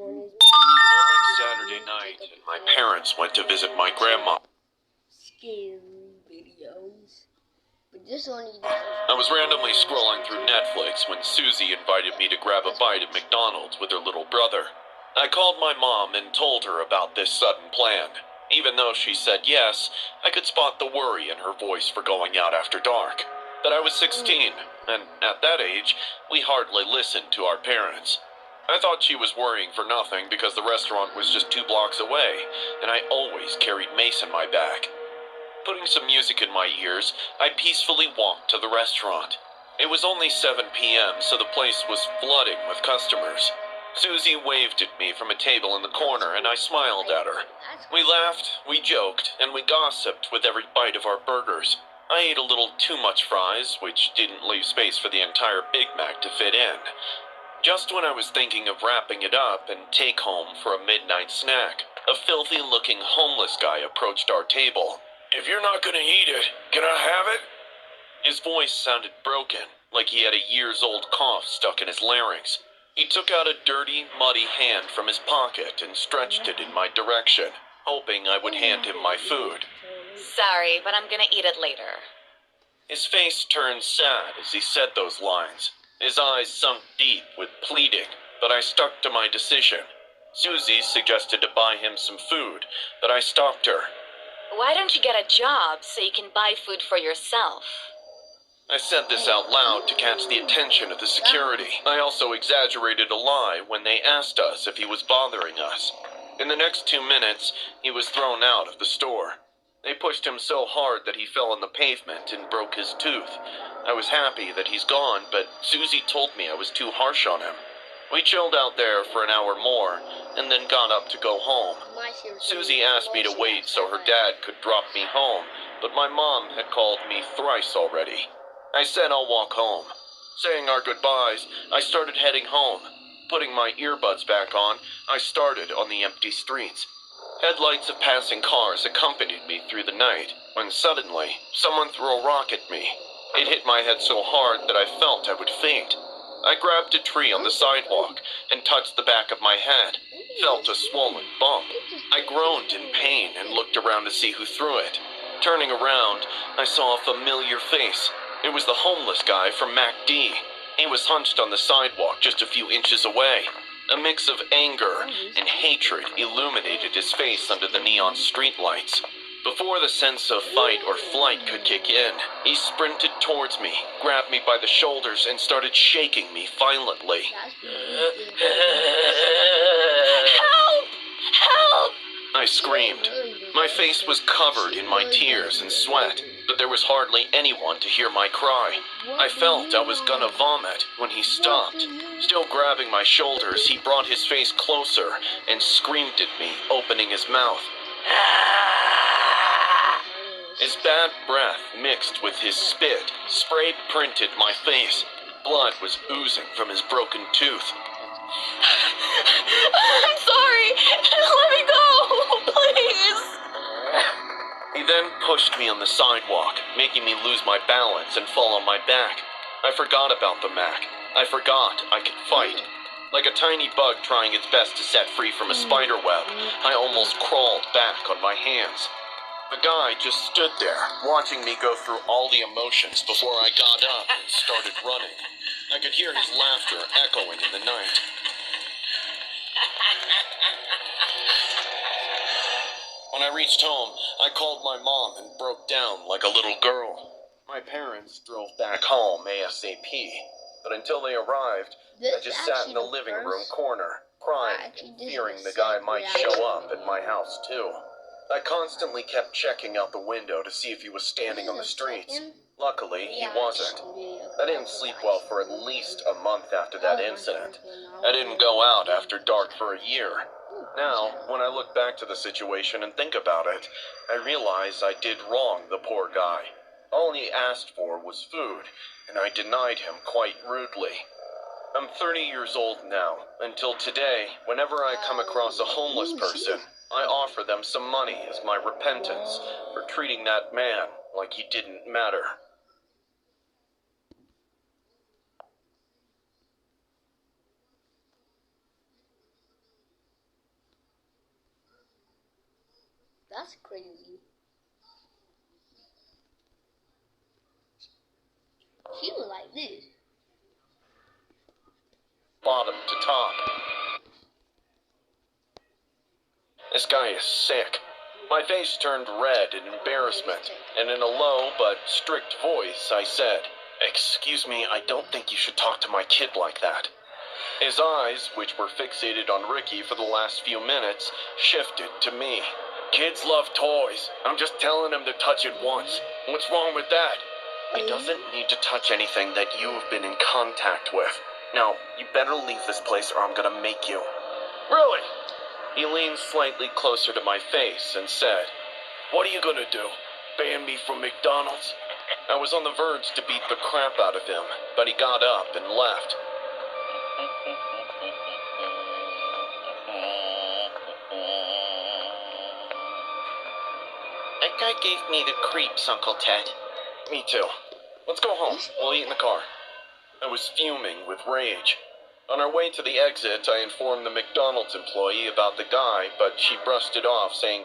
Following Saturday night, and my parents went to visit my grandma. Scary videos. But this one I was randomly scrolling through Netflix when Susie invited me to grab a bite at McDonald's with her little brother. I called my mom and told her about this sudden plan. Even though she said yes, I could spot the worry in her voice for going out after dark. But I was 16, and at that age, we hardly listened to our parents. I thought she was worrying for nothing because the restaurant was just 2 blocks away, and I always carried Mace in my bag. Putting some music in my ears, I peacefully walked to the restaurant. It was only 7 p.m., so the place was flooding with customers. Susie waved at me from a table in the corner, and I smiled at her. We laughed, we joked, and we gossiped with every bite of our burgers. I ate a little too much fries, which didn't leave space for the entire Big Mac to fit in. Just when I was thinking of wrapping it up and take home for a midnight snack, a filthy-looking homeless guy approached our table. "If you're not gonna eat it, can I have it?" His voice sounded broken, like he had a years-old cough stuck in his larynx. He took out a dirty, muddy hand from his pocket and stretched it in my direction, hoping I would hand him my food. Sorry, but I'm gonna eat it later. His face turned sad as he said those lines. His eyes sunk deep with pleading, but I stuck to my decision. Susie suggested to buy him some food, but I stopped her. Why don't you get a job so you can buy food for yourself? I said this out loud to catch the attention of the security. I also exaggerated a lie when they asked us if he was bothering us. In the next 2 minutes, he was thrown out of the store. They pushed him so hard that he fell on the pavement and broke his tooth. I was happy that he's gone, but Susie told me I was too harsh on him. We chilled out there for an hour more, and then got up to go home. Susie asked me to wait so her dad could drop me home, but my mom had called me thrice already. I said I'll walk home. Saying our goodbyes, I started heading home. Putting my earbuds back on, I started on the empty streets. Headlights of passing cars accompanied me through the night, when suddenly, someone threw a rock at me. It hit my head so hard that I felt I would faint. I grabbed a tree on the sidewalk and touched the back of my head, felt a swollen bump. I groaned in pain and looked around to see who threw it. Turning around, I saw a familiar face. It was the homeless guy from MacD. He was hunched on the sidewalk just a few inches away. A mix of anger and hatred illuminated his face under the neon streetlights. Before the sense of fight or flight could kick in, he sprinted towards me, grabbed me by the shoulders, and started shaking me violently. Help! Help! I screamed. My face was covered in my tears and sweat, but there was hardly anyone to hear my cry. I felt I was gonna vomit when he stopped. Still grabbing my shoulders, he brought his face closer and screamed at me, opening his mouth. His bad breath mixed with his spit spray-printed my face. Blood was oozing from his broken tooth. I'm sorry! Let me go! Please! He then pushed me on the sidewalk, making me lose my balance and fall on my back. I forgot about the Mac. I forgot I could fight. Like a tiny bug trying its best to set free from a spider web, I almost crawled back on my hands. The guy just stood there, watching me go through all the emotions before I got up and started running. I could hear his laughter echoing in the night. When I reached home, I called my mom and broke down like a little girl. My parents drove back home ASAP, but until they arrived, I just sat in the living room corner, crying and fearing the guy might show up at my house too. I constantly kept checking out the window to see if he was standing on the streets. Luckily, he wasn't. I didn't sleep well for at least a month after that incident. I didn't go out after dark for a year. Now, when I look back to the situation and think about it, I realize I did wrong the poor guy. All he asked for was food, and I denied him quite rudely. I'm 30 years old now. Until today, whenever I come across a homeless person, I offer them some money as my repentance for treating that man like he didn't matter. That's crazy. He was like this. Bottom to top. This guy is sick. My face turned red in embarrassment, and in a low but strict voice I said, "Excuse me, I don't think you should talk to my kid like that." His eyes, which were fixated on Ricky for the last few minutes, shifted to me. "Kids love toys. I'm just telling him to touch it once. What's wrong with that?" "He doesn't need to touch anything that you have been in contact with. Now, you better leave this place or I'm gonna make you." "Really?" He leaned slightly closer to my face and said, "What are you gonna do? Ban me from McDonald's?" I was on the verge to beat the crap out of him, but he got up and left. "That guy gave me the creeps, Uncle Ted." "Me too. Let's go home. We'll eat in the car." I was fuming with rage. On our way to the exit, I informed the McDonald's employee about the guy, but she brushed it off, saying